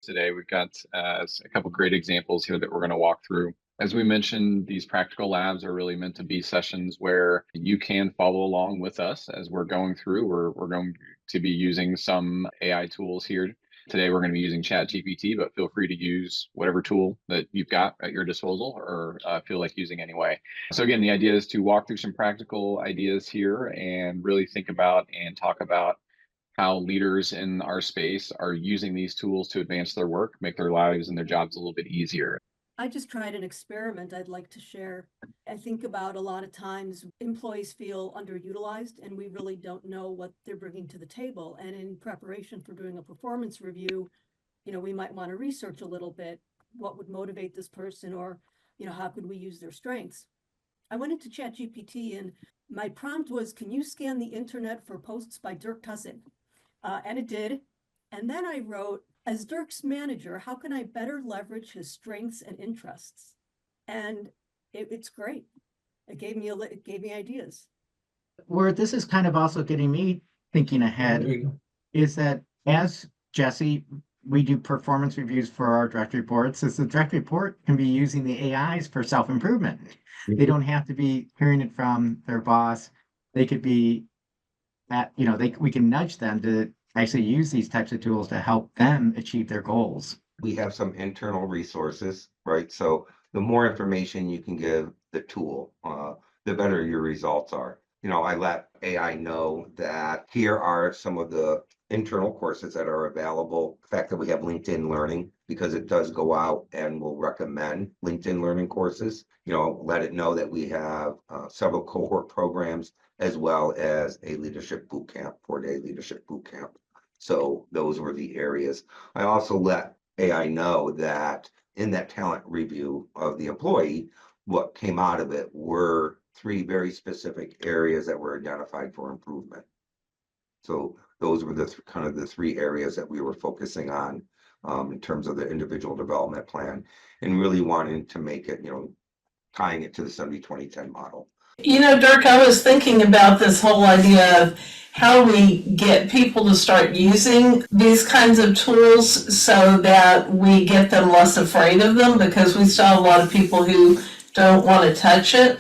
Today, we've got a couple great examples here that we're going to walk through. As we mentioned, these practical labs are really meant to be sessions where you can follow along with us as we're going through. We're going to be using some AI tools here. Today, we're going to be using ChatGPT, but feel free to use whatever tool that you've got at your disposal or feel like using anyway. So again, the idea is to walk through some practical ideas here and really think about and talk about how leaders in our space are using these tools to advance their work, make their lives and their jobs a little bit easier. I just tried an experiment I'd like to share. I think about a lot of times employees feel underutilized and we really don't know what they're bringing to the table. And in preparation for doing a performance review, we might want to research a little bit what would motivate this person or, how could we use their strengths? I went into ChatGPT and my prompt was, can you scan the internet for posts by Dirk Tussin? And it did. And then I wrote, as Dirk's manager, how can I better leverage his strengths and interests? And it's great. It gave me ideas. Where this is kind of also getting me thinking ahead is that as Jesse, we do performance reviews for our direct reports. As the direct report can be using the AIs for self-improvement. They don't have to be hearing it from their boss. They could be we can nudge them to actually use these types of tools to help them achieve their goals. We have some internal resources, right? So the more information you can give the tool, the better your results are. I let AI know that here are some of the internal courses that are available. The fact that we have LinkedIn Learning, because it does go out and will recommend LinkedIn Learning courses. Let it know that we have several cohort programs as well as a leadership boot camp, 4-day leadership boot camp. So those were the areas. I also let AI know that in that talent review of the employee, what came out of it were 3 very specific areas that were identified for improvement. So those were the kind of the 3 areas that we were focusing on in terms of the individual development plan and really wanting to make it, tying it to the 70-20-10 model. Dirk, I was thinking about this whole idea of how we get people to start using these kinds of tools so that we get them less afraid of them, because we still have a lot of people who don't want to touch it.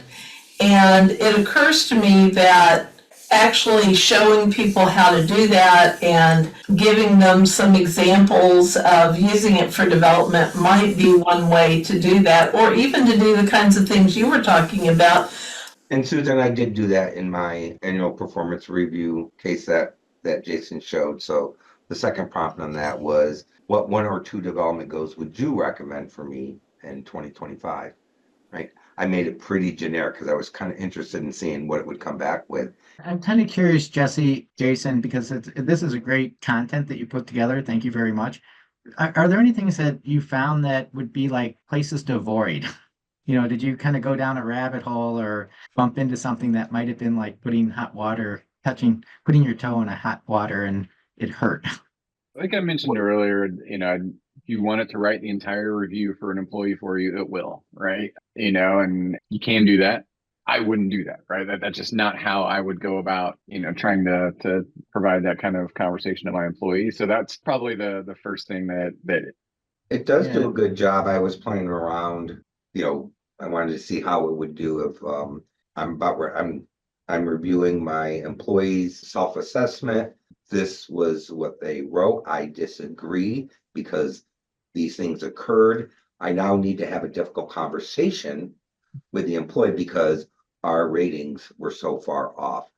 And it occurs to me that actually showing people how to do that and giving them some examples of using it for development might be one way to do that, or even to do the kinds of things you were talking about. And Susan, I did do that in my annual performance review case that Jason showed. So the second prompt on that was, what 1 or 2 development goals would you recommend for me in 2025? Right. I made it pretty generic because I was kind of interested in seeing what it would come back with. I'm kind of curious, Jesse, Jason, because this is a great content that you put together. Thank you very much. Are there any things that you found that would be like places to avoid? Did you kind of go down a rabbit hole or bump into something that might have been like putting putting your toe in a hot water and it hurt? Like I mentioned earlier, if you want it to write the entire review for an employee for you, it will, right? And you can do that. I wouldn't do that, right? That's just not how I would go about, trying to provide that kind of conversation to my employees. So that's probably the first thing that it does do a good job. I was playing around, I wanted to see how it would do if I'm reviewing my employees' self-assessment. This was what they wrote. I disagree because these things occurred. I now need to have a difficult conversation with the employee because our ratings were so far off.